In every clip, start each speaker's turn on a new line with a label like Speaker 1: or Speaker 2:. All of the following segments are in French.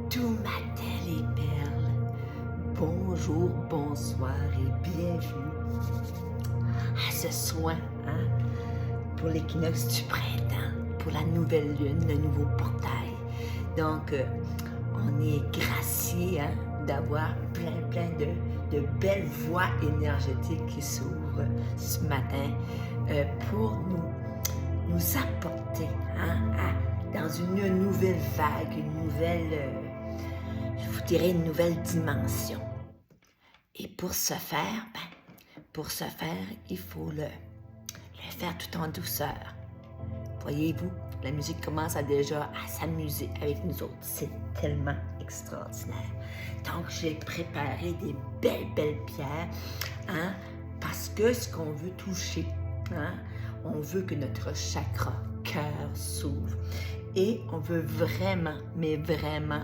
Speaker 1: Tout matin les perles, bonjour, bonsoir et bienvenue à ce soin pour l'équinoxe du printemps, pour la nouvelle lune, le nouveau portail. Donc, on est gracié d'avoir plein de belles voies énergétiques qui s'ouvrent ce matin pour nous apporter dans une nouvelle vague, une nouvelle, je vous dirais, une nouvelle dimension. Et pour ce faire, il faut le faire tout en douceur. Voyez-vous, la musique commence déjà à s'amuser avec nous autres. C'est tellement extraordinaire. Donc, j'ai préparé des belles pierres, parce que ce qu'on veut toucher, on veut que notre chakra cœur s'ouvre et on veut vraiment, mais vraiment,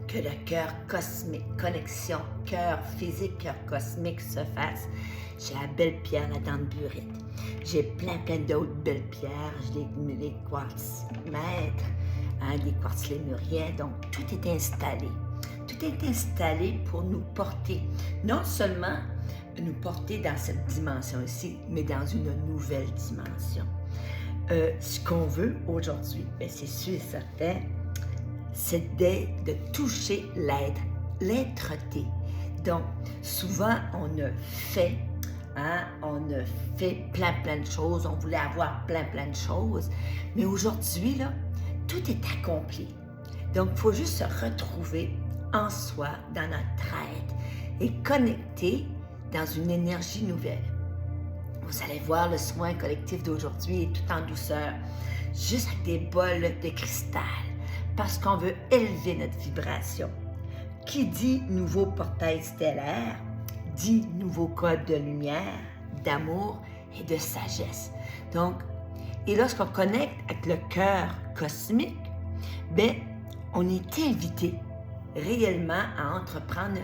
Speaker 1: que le cœur cosmique, connexion cœur physique, cœur cosmique se fasse. J'ai la belle pierre, la dent de burite. J'ai plein d'autres belles pierres. J'ai les quartz maîtres, des quartz lémuriens. Donc, tout est installé. Tout est installé pour nous porter, non seulement nous porter dans cette dimension ici, mais dans une nouvelle dimension. Ce qu'on veut aujourd'hui, c'est sûr et certain, c'est de toucher l'être, l'être-té. Donc, souvent, on a fait plein de choses, on voulait avoir plein de choses, mais aujourd'hui, là, tout est accompli. Donc, il faut juste se retrouver en soi, dans notre être, et connecter dans une énergie nouvelle. Vous allez voir, le soin collectif d'aujourd'hui est tout en douceur, juste avec des bols de cristal, parce qu'on veut élever notre vibration. Qui dit nouveau portail stellaire, dit nouveau code de lumière, d'amour et de sagesse. Donc, et lorsqu'on connecte avec le cœur cosmique, on est invité réellement à entreprendre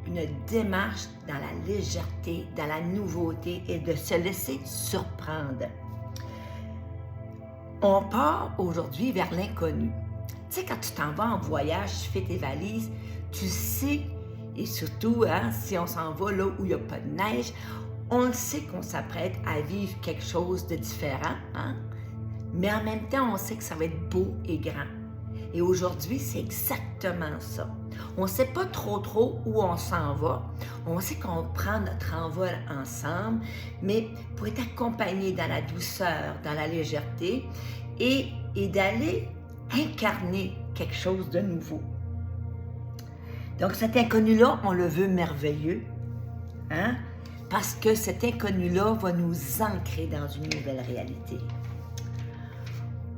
Speaker 1: une démarche dans la légèreté, dans la nouveauté et de se laisser surprendre. On part aujourd'hui vers l'inconnu. Tu sais, quand tu t'en vas en voyage, tu fais tes valises, tu sais, et surtout, si on s'en va là où il n'y a pas de neige, on le sait qu'on s'apprête à vivre quelque chose de différent, mais en même temps, on sait que ça va être beau et grand. Et aujourd'hui, c'est exactement ça. On ne sait pas trop où on s'en va. On sait qu'on prend notre envol ensemble, mais pour être accompagné dans la douceur, dans la légèreté et d'aller incarner quelque chose de nouveau. Donc cet inconnu-là, on le veut merveilleux, parce que cet inconnu-là va nous ancrer dans une nouvelle réalité.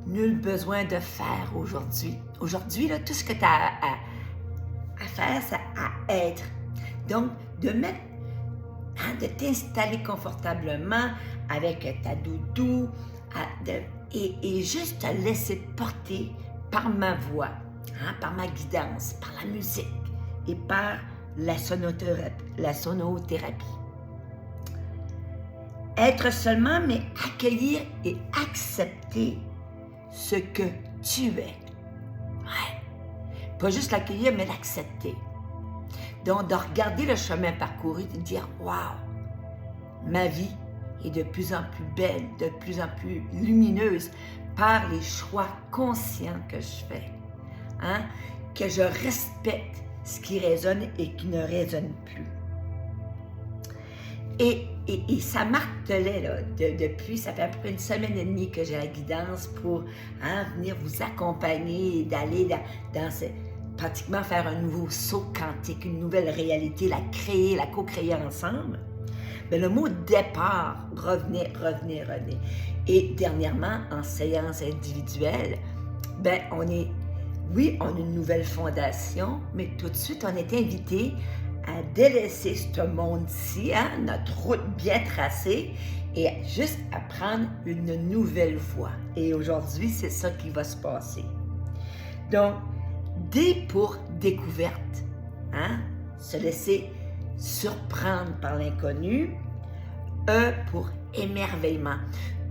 Speaker 1: Nul besoin de faire aujourd'hui. Aujourd'hui, là, tout ce que tu as à faire, c'est à être. Donc, de t'installer confortablement avec ta doudou et juste te laisser porter par ma voix, par ma guidance, par la musique et par la sonothérapie. Être seulement, mais accueillir et accepter ce que tu es. Pas juste l'accueillir, mais l'accepter. Donc, de regarder le chemin parcouru et de dire « Wow, ma vie est de plus en plus belle, de plus en plus lumineuse par les choix conscients que je fais. Que je respecte ce qui résonne et qui ne résonne plus. » Et ça martelait, là, depuis, ça fait à peu près 1 semaine et demie que j'ai la guidance pour venir vous accompagner et d'aller pratiquement faire un nouveau saut quantique, une nouvelle réalité, la créer, la co-créer ensemble. Mais le mot départ revenait. Et dernièrement, en séance individuelle, on a une nouvelle fondation, mais tout de suite, on est invité à délaisser ce monde-ci, notre route bien tracée, et juste à prendre une nouvelle voie. Et aujourd'hui, c'est ça qui va se passer. Donc, D pour découverte, se laisser surprendre par l'inconnu. E pour émerveillement.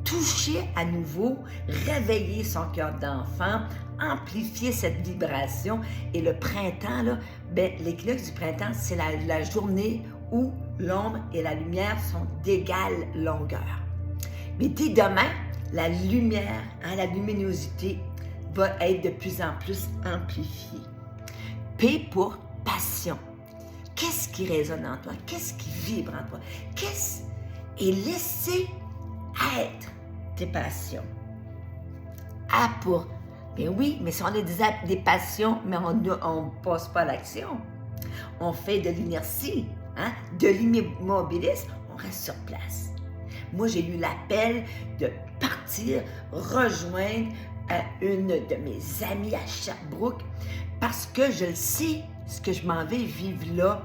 Speaker 1: toucher à nouveau, réveiller son cœur d'enfant, amplifier cette vibration. Et le printemps, là, ben, l'équinoxe du printemps, c'est la journée où l'ombre et la lumière sont d'égale longueur. Mais dès demain, la lumière, la luminosité va être de plus en plus amplifiée. P pour passion. Qu'est-ce qui résonne en toi? Qu'est-ce qui vibre en toi? Et laisser être tes passions. A pour, bien oui, mais si on a des passions, mais on ne passe pas à l'action. On fait de l'inertie, de l'immobilisme, on reste sur place. Moi, j'ai eu l'appel de partir, rejoindre une de mes amies à Sherbrooke parce que je le sais, ce que je m'en vais vivre là.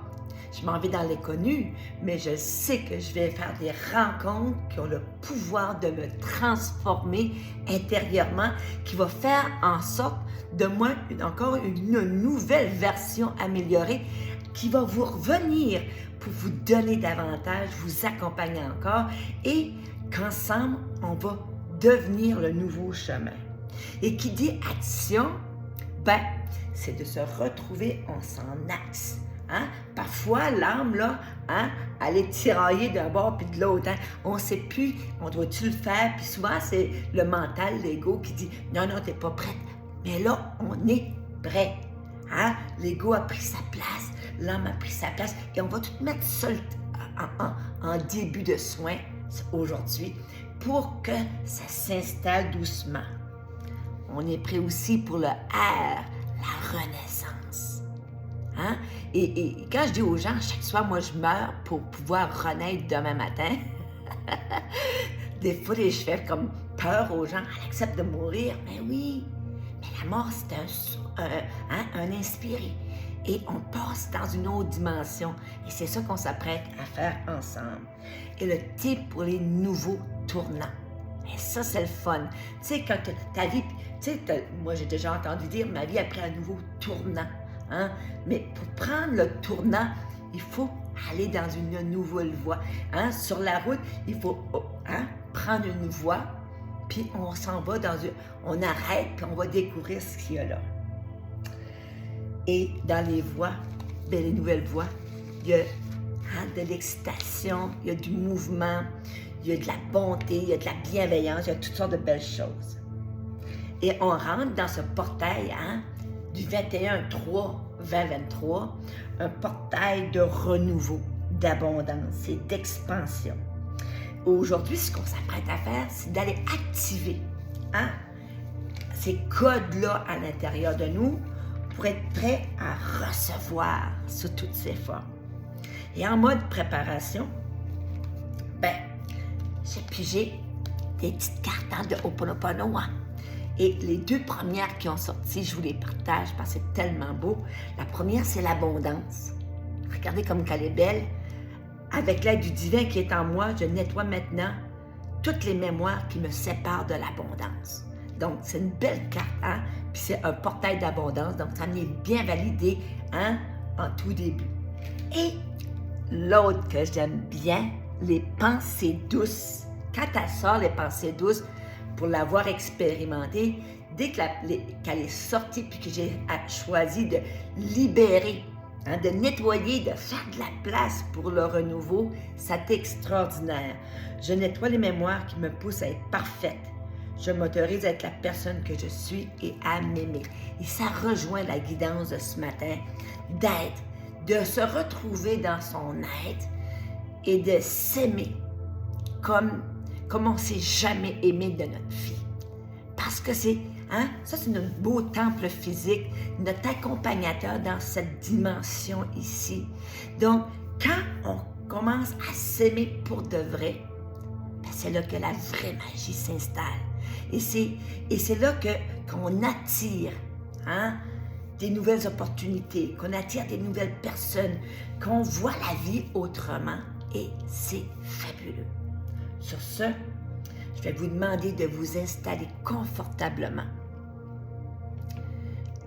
Speaker 1: Je m'en vais dans l'inconnu, mais je sais que je vais faire des rencontres qui ont le pouvoir de me transformer intérieurement, qui va faire en sorte de moi encore une nouvelle version améliorée qui va vous revenir pour vous donner davantage, vous accompagner encore et qu'ensemble, on va devenir le nouveau chemin. Et qui dit action, ben, c'est de se retrouver en son axe. Parfois, l'âme, là, elle est tiraillée d'un bord puis de l'autre. On ne sait plus, on doit-tu le faire? Puis souvent, c'est le mental, l'ego qui dit « Non, non, tu n'es pas prête. » Mais là, on est prêt. L'ego a pris sa place, l'âme a pris sa place et on va tout mettre ça en début de soin aujourd'hui pour que ça s'installe doucement. On est prêt aussi pour le R, la renaissance. Et quand je dis aux gens, chaque soir, moi, je meurs pour pouvoir renaître demain matin, des fois, je fais comme peur aux gens, elle accepte de mourir. Mais oui, mais la mort, c'est un inspiré. Et on passe dans une autre dimension. Et c'est ça qu'on s'apprête à faire ensemble. Et le T pour les nouveaux tournants. Et ça, c'est le fun. Tu sais, quand ta vie, moi, j'ai déjà entendu dire, ma vie a pris un nouveau tournant. Mais pour prendre le tournant, il faut aller dans une nouvelle voie. Sur la route, il faut prendre une voie, puis on s'en va on arrête, puis on va découvrir ce qu'il y a là. Et dans les voies, les nouvelles voies, il y a de l'excitation, il y a du mouvement, il y a de la bonté, il y a de la bienveillance, il y a toutes sortes de belles choses. Et on rentre dans ce portail, du 21/3/2023, un portail de renouveau, d'abondance et d'expansion. Aujourd'hui, ce qu'on s'apprête à faire, c'est d'aller activer ces codes-là à l'intérieur de nous pour être prêt à recevoir sous toutes ses formes. Et en mode préparation, j'ai pigé des petites cartes de Ho'oponopono. Et les deux premières qui ont sorti, je vous les partage parce que c'est tellement beau. La première, c'est l'abondance. Regardez comme elle est belle. Avec l'aide du divin qui est en moi, je nettoie maintenant toutes les mémoires qui me séparent de l'abondance. Donc, c'est une belle carte, puis c'est un portail d'abondance, donc ça en est bien validé, en tout début. Et l'autre que j'aime bien, les pensées douces. Quand elle sort les pensées douces, pour l'avoir expérimenté, dès qu'elle est sortie puis que j'ai choisi de libérer, de nettoyer, de faire de la place pour le renouveau, c'est extraordinaire. Je nettoie les mémoires qui me poussent à être parfaite. Je m'autorise à être la personne que je suis et à m'aimer. Et ça rejoint la guidance de ce matin, de se retrouver dans son être et de s'aimer comme on ne s'est jamais aimé de notre vie. Parce que ça c'est notre beau temple physique, notre accompagnateur dans cette dimension ici. Donc, quand on commence à s'aimer pour de vrai, c'est là que la vraie magie s'installe. Et c'est là qu'on attire des nouvelles opportunités, qu'on attire des nouvelles personnes, qu'on voit la vie autrement. Et c'est fabuleux. Sur ce, je vais vous demander de vous installer confortablement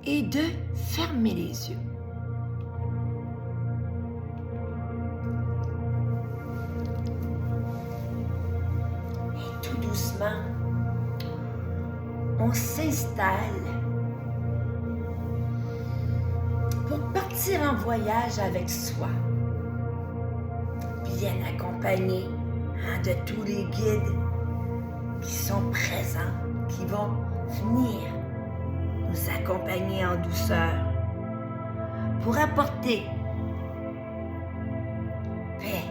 Speaker 1: et de fermer les yeux. Et tout doucement, on s'installe pour partir en voyage avec soi, bien accompagné de tous les guides qui sont présents, qui vont venir nous accompagner en douceur pour apporter paix,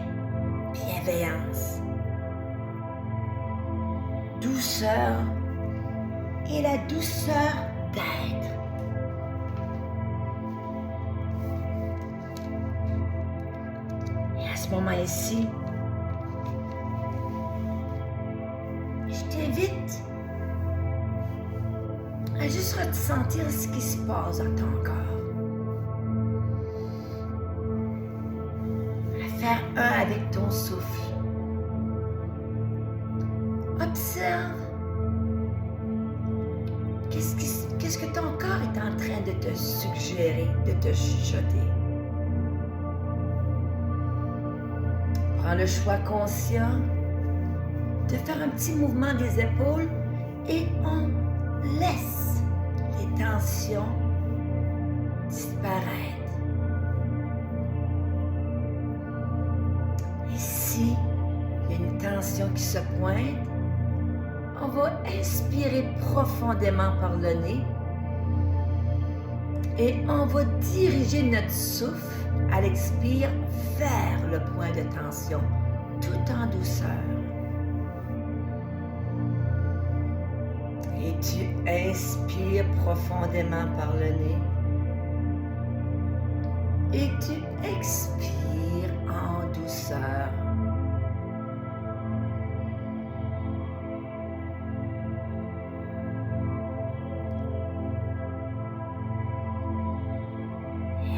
Speaker 1: bienveillance, douceur et la douceur d'être. Et à ce moment-ci, je t'invite à juste ressentir ce qui se passe dans ton corps. À faire un avec ton souffle. Observe qu'est-ce que ton corps est en train de te suggérer, de te chuchoter. Prends le choix conscient de faire un petit mouvement des épaules et on laisse les tensions disparaître. Et si il y a une tension qui se pointe, on va inspirer profondément par le nez et on va diriger notre souffle à l'expire vers le point de tension, tout en douceur. Et tu inspires profondément par le nez et tu expires en douceur.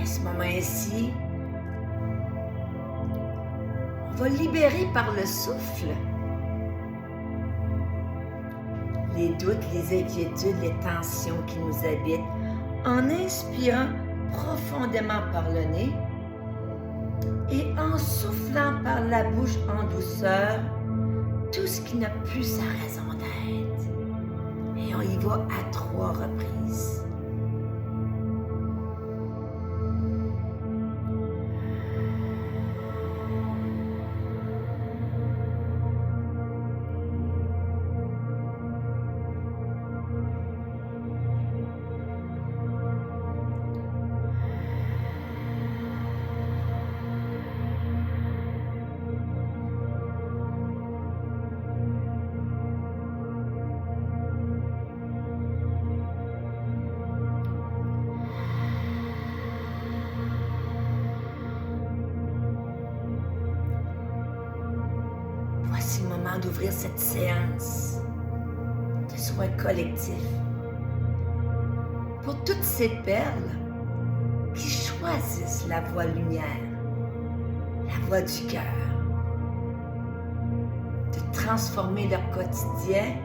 Speaker 1: À ce moment-ci, on va libérer par le souffle les doutes, les inquiétudes, les tensions qui nous habitent en inspirant profondément par le nez et en soufflant par la bouche en douceur tout ce qui n'a plus sa raison d'être. Et on y va à 3 reprises. Voici le moment d'ouvrir cette séance de soins collectifs pour toutes ces perles qui choisissent la voie lumière, la voie du cœur, de transformer leur quotidien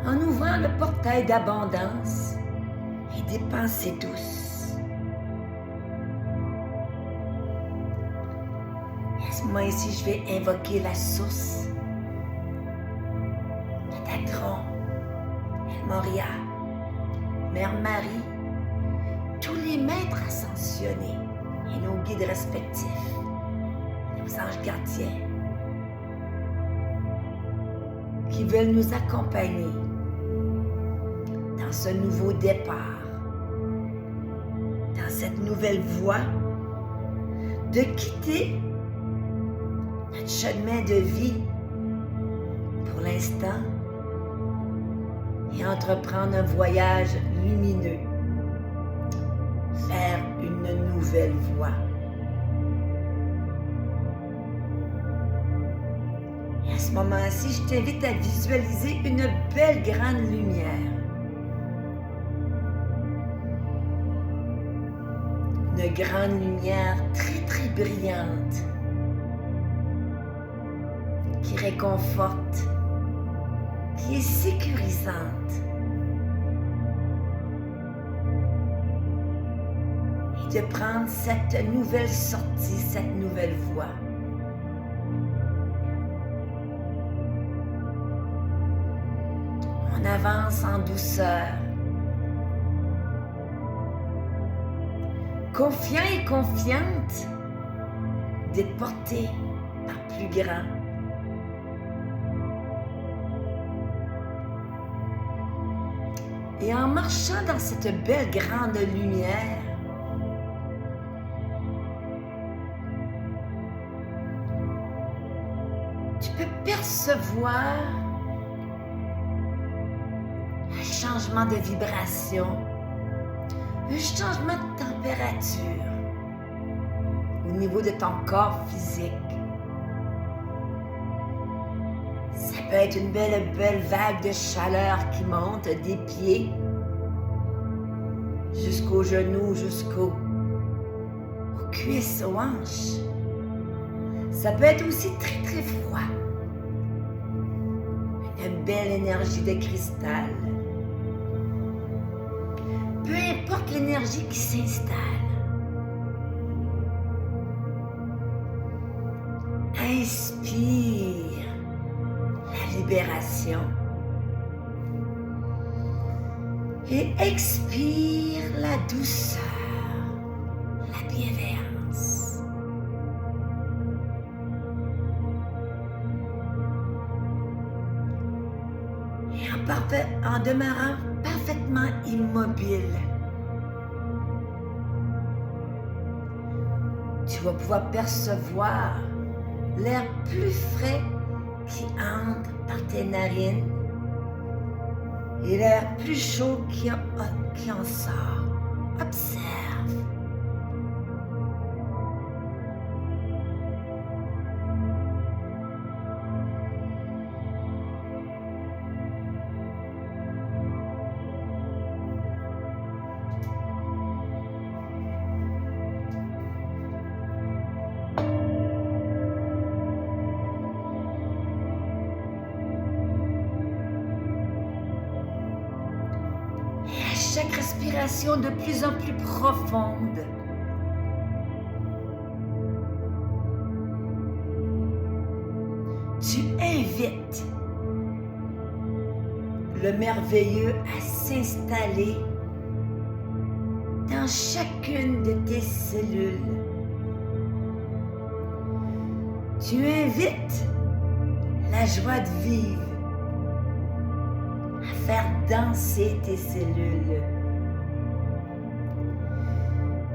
Speaker 1: en ouvrant le portail d'abondance et des pensées douces. Moi ici, je vais invoquer la source, Métatron, El Moria, Mère Marie, tous les maîtres ascensionnés et nos guides respectifs, nos anges gardiens, qui veulent nous accompagner dans ce nouveau départ, dans cette nouvelle voie, de quitter notre chemin de vie pour l'instant et entreprendre un voyage lumineux vers une nouvelle voie. Et à ce moment-ci, je t'invite à visualiser une belle grande lumière. Une grande lumière très très brillante qui réconforte, qui est sécurisante. Et de prendre cette nouvelle sortie, cette nouvelle voie. On on avance en douceur. Confiant et confiante d'être porté par plus grand. Et en marchant dans cette belle grande lumière, tu peux percevoir un changement de vibration, un changement de température au niveau de ton corps physique. Ça peut être une belle vague de chaleur qui monte des pieds jusqu'aux genoux, jusqu'aux cuisses, aux hanches. Ça peut être aussi très très froid. Une belle énergie de cristal. Peu importe l'énergie qui s'installe. Inspire la libération. Et expire la douceur, la bienveillance. Et en demeurant parfaitement immobile, tu vas pouvoir percevoir l'air plus frais qui entre par tes narines et l'air plus chaud qui en sort. Observe. Chaque respiration de plus en plus profonde. Tu invites le merveilleux à s'installer dans chacune de tes cellules. Tu invites la joie de vivre à faire danser tes cellules.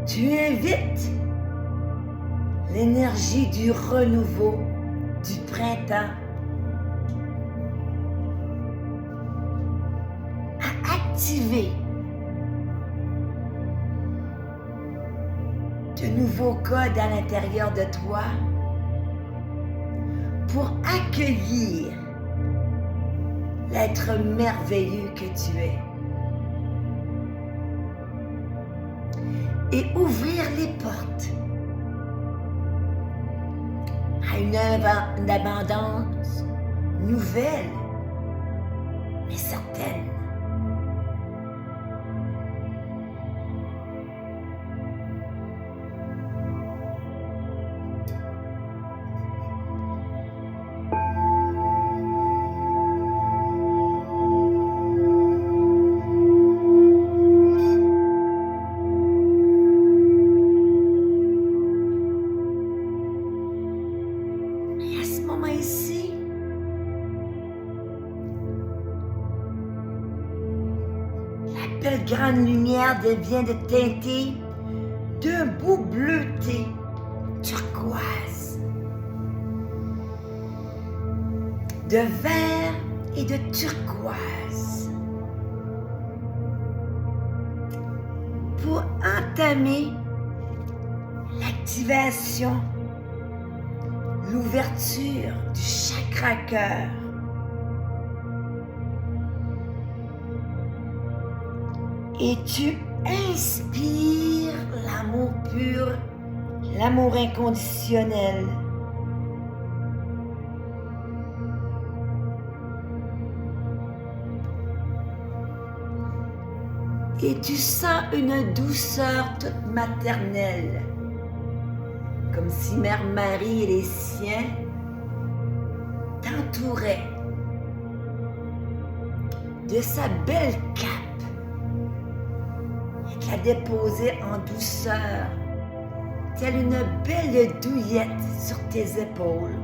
Speaker 1: Tu invites l'énergie du renouveau, du printemps à activer de nouveaux codes à l'intérieur de toi pour accueillir l'être merveilleux que tu es. Et ouvrir les portes à une abondance nouvelle, mais certaine. Ici, la belle grande lumière devient de teinter d'un beau bleuté turquoise, de vert et de turquoise, pour entamer l'activation, l'ouverture du chakra cœur. Et tu inspires l'amour pur, l'amour inconditionnel. Et tu sens une douceur toute maternelle, comme si Mère Marie et les siens t'entouraient, de sa belle cape et te la déposer en douceur, telle une belle douillette sur tes épaules,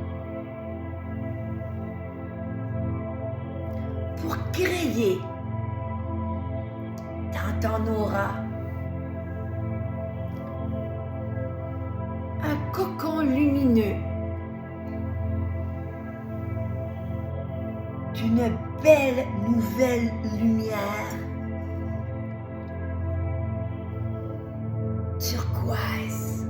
Speaker 1: pour créer dans ton aura un cocon lumineux d'une belle nouvelle lumière turquoise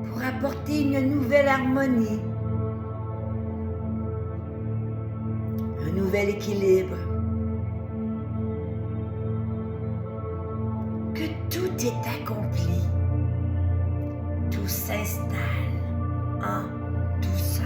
Speaker 1: pour apporter une nouvelle harmonie, un nouvel équilibre, que tout est accompli, tout s'installe en douceur.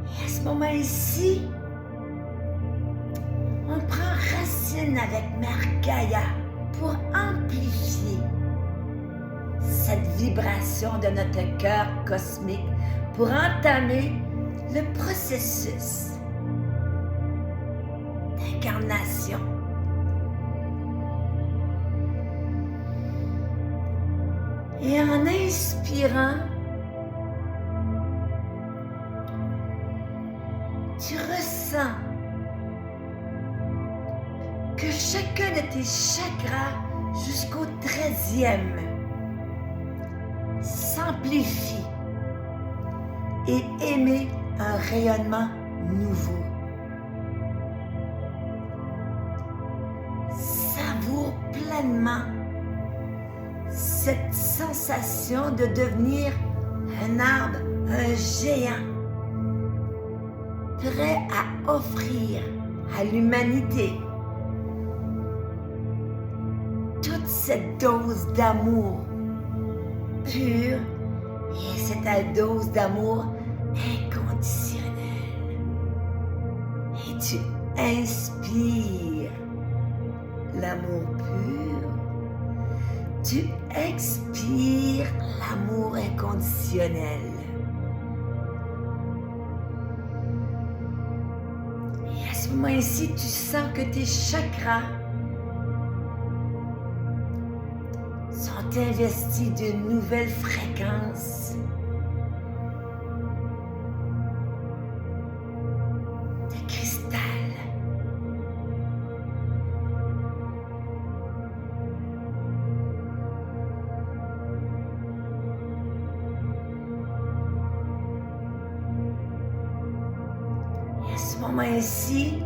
Speaker 1: Et à ce moment-ci, on prend racine avec Mère Gaïa pour amplifier cette vibration de notre cœur cosmique, pour entamer le processus d'incarnation. Et en inspirant, tu ressens que chacun de tes chakras jusqu'au 13e s'amplifie et émet un rayonnement nouveau. Savoure pleinement cette sensation de devenir un arbre, un géant, prêt à offrir à l'humanité toute cette dose d'amour pur et cette dose d'amour inconditionnel. Et tu inspires l'amour pur, tu expires l'amour inconditionnel. Et à ce moment-ci, tu sens que tes chakras sont investis d'une nouvelle fréquence de cristal. Et à ce moment-ci,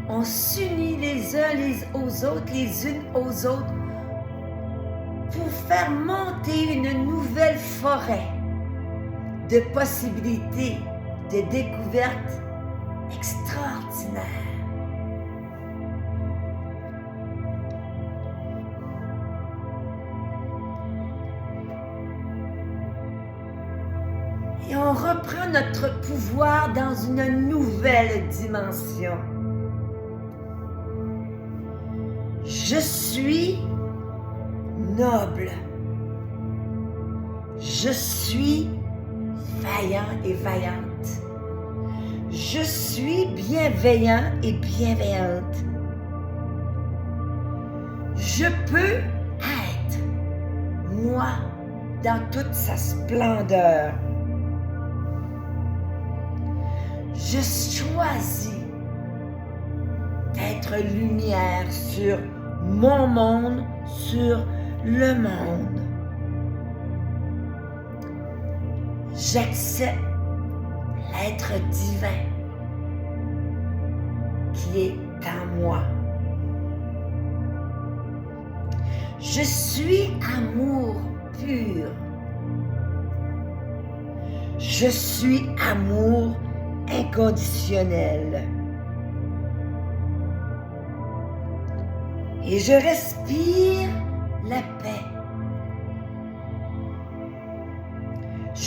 Speaker 1: on s'unit les uns aux autres, les unes aux autres, pour faire monter une nouvelle forêt de possibilités, de découvertes extraordinaires. Et on reprend notre pouvoir dans une nouvelle dimension. Je suis noble. Je suis vaillant et vaillante. Je suis bienveillant et bienveillante. Je peux être moi dans toute sa splendeur. Je choisis d'être lumière sur mon monde, sur le monde. J'accepte l'être divin qui est en moi. Je suis amour pur. Je suis amour inconditionnel. Et je respire la paix.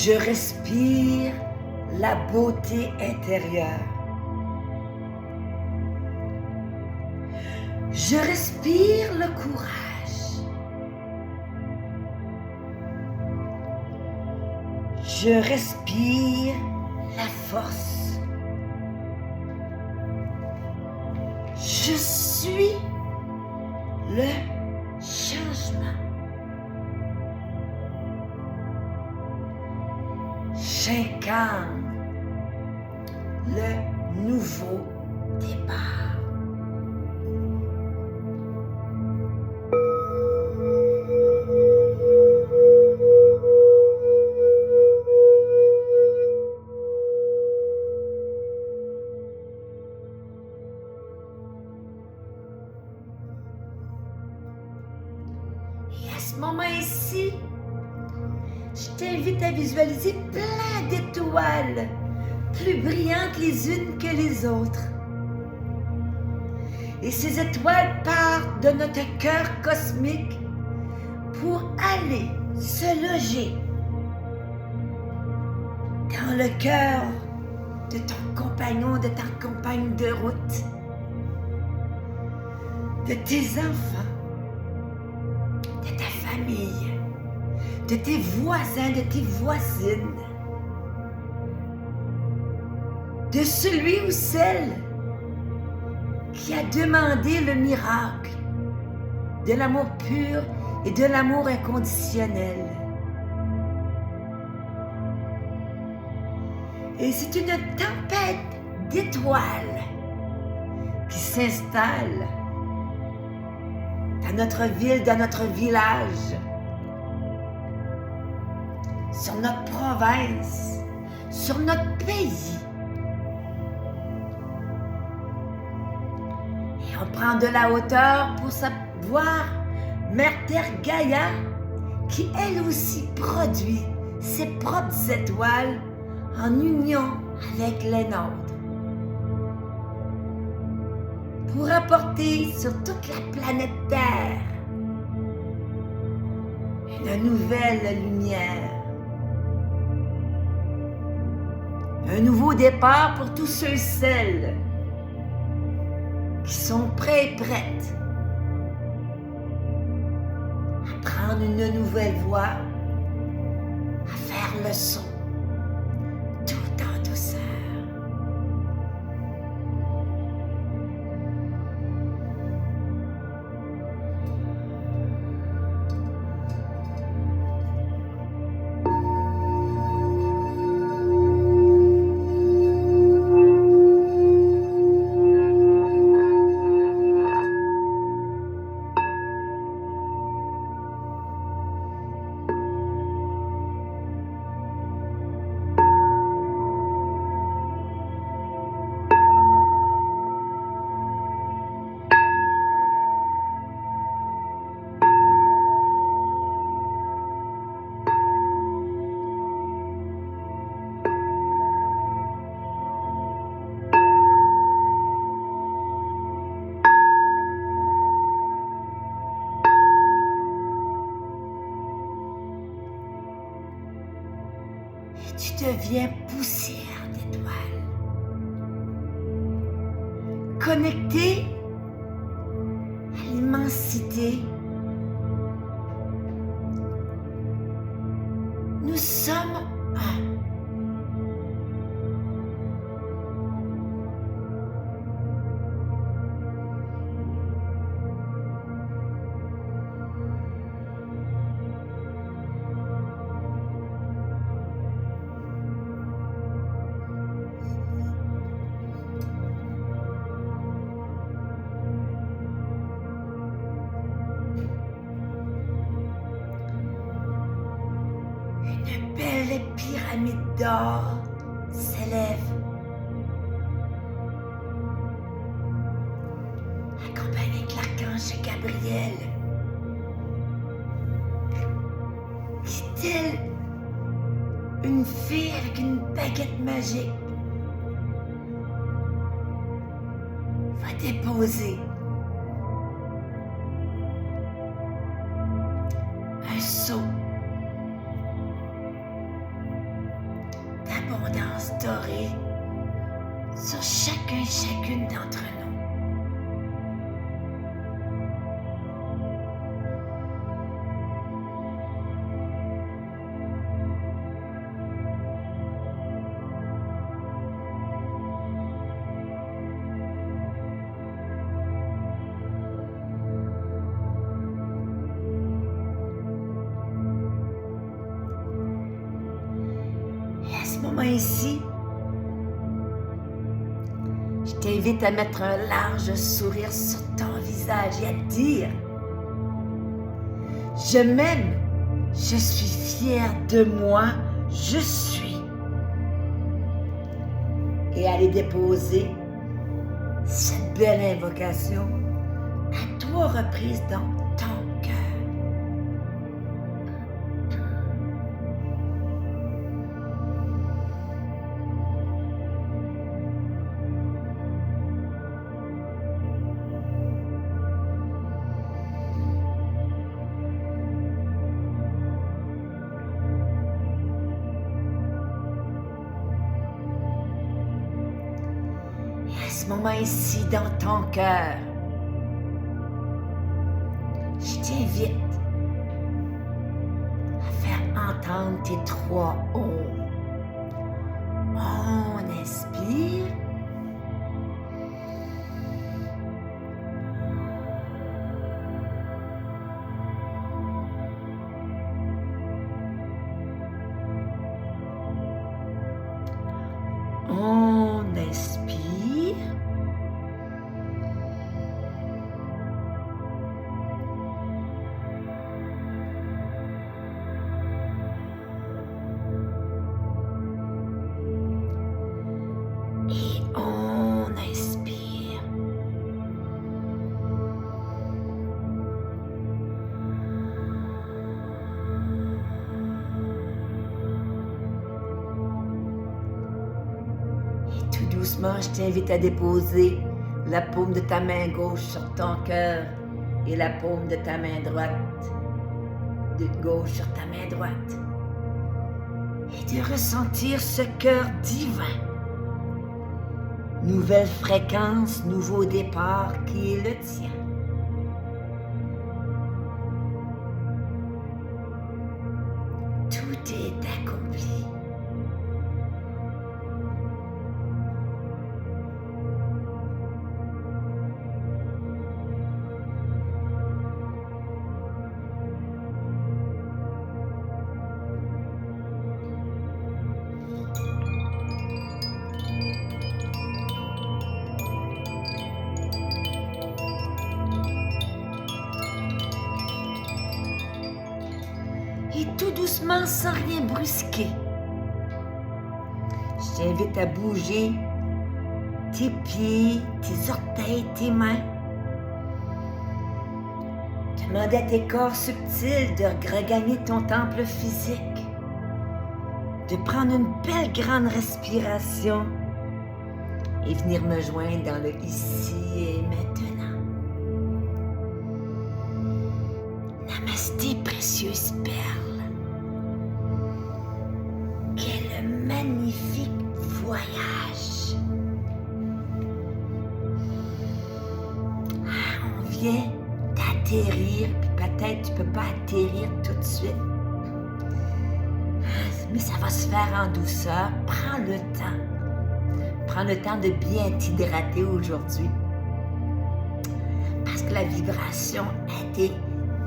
Speaker 1: Je respire la beauté intérieure. Je respire le courage. Je respire la force. Je suis le changement. J'incarne le nouveau départ. Et à ce moment-ci, je t'invite à visualiser plein d'étoiles, plus brillantes les unes que les autres. Et ces étoiles partent de notre cœur cosmique pour aller se loger dans le cœur de ton compagnon, de ta compagne de route, de tes enfants, de ta famille, de tes voisins, de tes voisines, de celui ou celle qui a demandé le miracle de l'amour pur et de l'amour inconditionnel. Et c'est une tempête d'étoiles qui s'installe dans notre ville, dans notre village, sur notre province, sur notre pays. Et on prend de la hauteur pour savoir Mère Terre Gaïa qui elle aussi produit ses propres étoiles en union avec les nôtres pour apporter sur toute la planète Terre une nouvelle lumière. Un nouveau départ pour tous ceux et celles qui sont prêts et prêtes à prendre une nouvelle voie, à faire le son, tout en douceur. Tu deviens poussière d'étoiles, connecté à l'immensité. Nous sommes un. Belle pyramide d'or s'élève, accompagnée de l'archange Gabriel, qui telle une fille avec une baguette magique va déposer un sceau fréquence dorée sur chacune d'entre nous. Ici, je t'invite à mettre un large sourire sur ton visage et à te dire: je m'aime, je suis fière de moi, je suis. Et aller déposer cette belle invocation à 3 reprises dans ton cœur. Moment ici dans ton cœur, je t'invite à faire entendre tes 3 ohms. On inspire. On expire. Et on expire. Et tout doucement, je t'invite à déposer la paume de ta main gauche sur ton cœur et la paume de ta main droite, de gauche sur ta main droite. Et de ressentir ce cœur divin. Nouvelle fréquence, nouveau départ qui est le tien. Tout est accompli. Et tout doucement, sans rien brusquer, je t'invite à bouger tes pieds, tes orteils, tes mains. Demander à tes corps subtils de regagner ton temple physique, de prendre une belle grande respiration et venir me joindre dans le ici et maintenant. Namasté, précieuse perle. Quel magnifique voyage. On vient d'atterrir, puis peut-être tu peux pas atterrir tout de suite. Mais ça va se faire en douceur. Prends le temps. Prends le temps de bien t'hydrater aujourd'hui. Parce que la vibration a été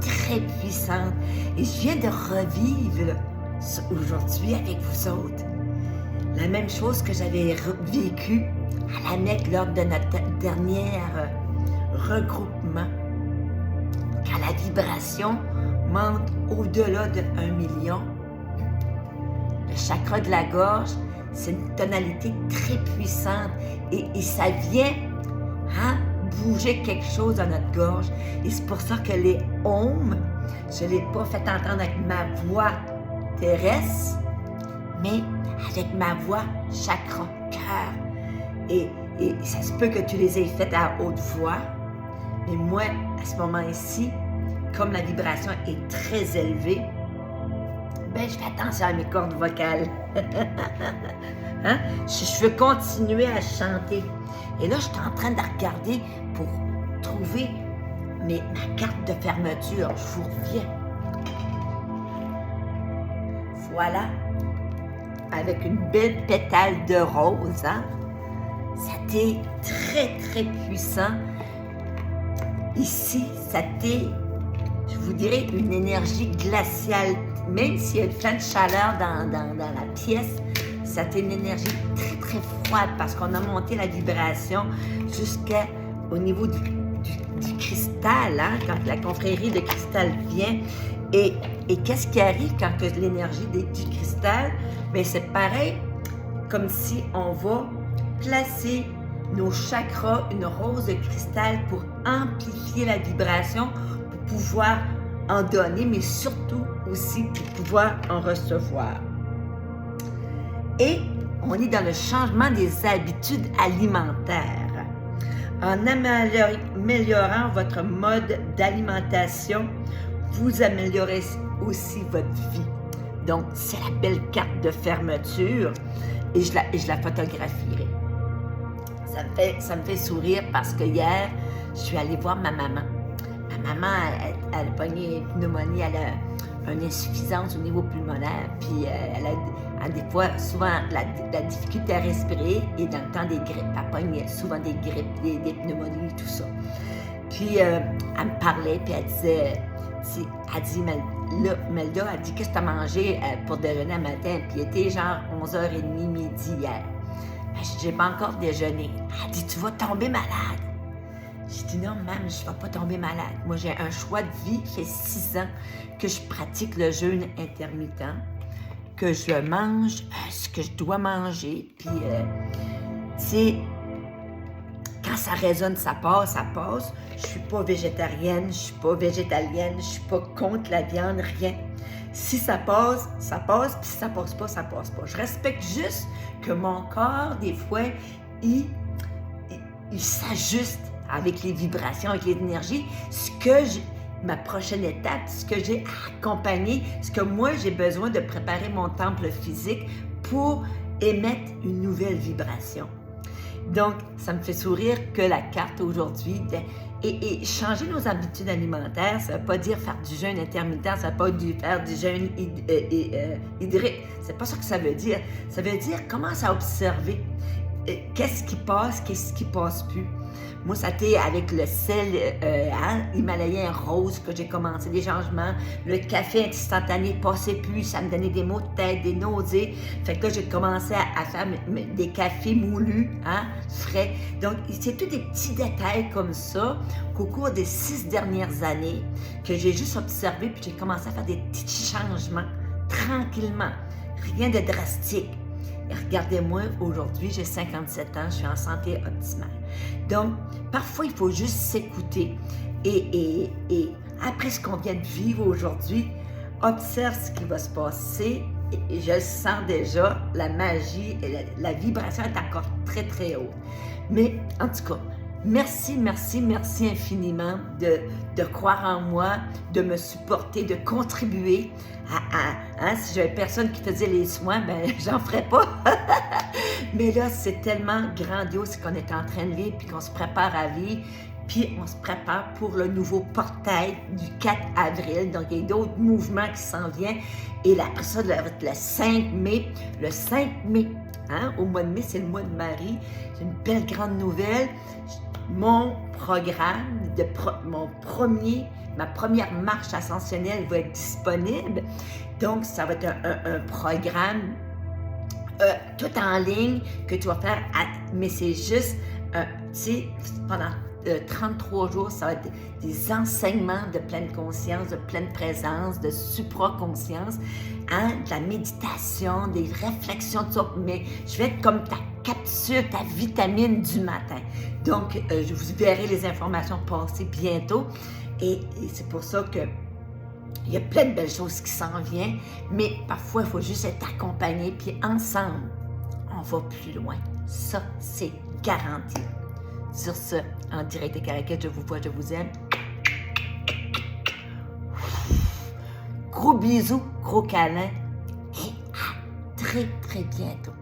Speaker 1: très puissante. Et je viens de revivre aujourd'hui avec vous autres la même chose que j'avais vécu à la Mecque lors de notre dernier regroupement. Quand la vibration monte au-delà de 1 million, le chakra de la gorge, c'est une tonalité très puissante et ça vient bouger quelque chose dans notre gorge. Et c'est pour ça que les ohms, je ne l'ai pas fait entendre avec ma voix terrestre, mais avec ma voix chakra cœur. Et ça se peut que tu les aies faites à haute voix, mais moi, à ce moment-ci, comme la vibration est très élevée, je fais attention à mes cordes vocales. Hein? Si je veux continuer à chanter. Et là, je suis en train de regarder pour trouver ma carte de fermeture. Je vous reviens. Voilà. Avec une belle pétale de rose. Hein? C'était très, très puissant. Ici, c'était, je vous dirais, une énergie glaciale. Même s'il y a plein de chaleur dans la pièce, c'était une énergie très, très froide parce qu'on a monté la vibration jusqu'au niveau du cristal, hein, quand la confrérie de cristal vient. Et qu'est-ce qui arrive quand l'énergie du cristal? Bien, c'est pareil, comme si on va placer nos chakras, une rose de cristal pour amplifier la vibration, pour pouvoir en donner, mais surtout aussi pour pouvoir en recevoir. Et on est dans le changement des habitudes alimentaires. En améliorant votre mode d'alimentation, vous améliorez aussi votre vie. Donc, c'est la belle carte de fermeture et je la photographierai. Ça me fait sourire parce que hier, je suis allée voir ma maman. Ma maman, elle a pogné une pneumonie, elle a une insuffisance au niveau pulmonaire, puis elle a des fois, souvent, la difficulté à respirer et dans le temps des grippes. Elle pogne souvent des grippes, des pneumonies, tout ça. Puis, elle me parlait, puis elle dit, Melda, elle dit, qu'est-ce que tu as mangé pour déjeuner le matin? Puis, il était genre 11h30, midi hier. Je dis, j'ai pas encore déjeuné. Elle dit, tu vas tomber malade. J'ai dit, non, maman, je ne vais pas tomber malade. Moi, j'ai un choix de vie. Ça fait 6 ans que je pratique le jeûne intermittent, que je mange ce que je dois manger. Puis, tu sais, quand ça résonne, ça passe, ça passe. Je ne suis pas végétarienne, je ne suis pas végétalienne, je ne suis pas contre la viande, rien. Si ça passe, ça passe, puis si ça passe pas, ça passe pas. Je respecte juste que mon corps, des fois, il s'ajuste avec les vibrations, avec l'énergie, ma prochaine étape, ce que j'ai à accompagner, ce que moi, j'ai besoin de préparer mon temple physique pour émettre une nouvelle vibration. Donc, ça me fait sourire que la carte aujourd'hui, et changer nos habitudes alimentaires, ça ne veut pas dire faire du jeûne intermittent, ça ne veut pas dire faire du jeûne hydrique. C'est pas ça que ça veut dire. Ça veut dire commence à observer qu'est-ce qui passe plus. Moi, ça a été avec le sel himalayen rose que j'ai commencé des changements. Le café instantané passait plus, ça me donnait des maux de tête, des nausées. Fait que là, j'ai commencé à faire des cafés moulus, frais. Donc, c'est tous des petits détails comme ça qu'au cours des 6 dernières années, que j'ai juste observé, puis j'ai commencé à faire des petits changements, tranquillement. Rien de drastique. Et regardez-moi, aujourd'hui, j'ai 57 ans, je suis en santé optimale. Donc, parfois, il faut juste s'écouter. Et après ce qu'on vient de vivre aujourd'hui, observe ce qui va se passer. Et je sens déjà, la magie et la vibration est encore très, très haute. Mais, en tout cas, merci infiniment de croire en moi, de me supporter, de contribuer si j'avais personne qui faisait les soins, ben j'en ferais pas. Mais là, c'est tellement grandiose ce qu'on est en train de vivre, puis qu'on se prépare à vivre, puis on se prépare pour le nouveau portail du 4 avril. Donc, il y a d'autres mouvements qui s'en viennent. Et là, après ça, le 5 mai. Le 5 mai, au mois de mai, c'est le mois de Marie. C'est une belle grande nouvelle. Mon programme, ma première marche ascensionnelle va être disponible. Donc, ça va être un programme tout en ligne que tu vas faire, mais c'est juste, tu sais, pendant 33 jours, ça va être des enseignements de pleine conscience, de pleine présence, de supraconscience, de la méditation, des réflexions, tout ça, mais je vais être comme ta capsule, ta vitamine du matin. Donc, je vous verrai les informations passer bientôt, et c'est pour ça que il y a plein de belles choses qui s'en viennent, mais parfois, il faut juste être accompagné, puis ensemble, on va plus loin. Ça, c'est garanti. Sur ce, en direct de Caraquette, je vous vois, je vous aime. Gros bisous, gros câlins, et à très, très bientôt.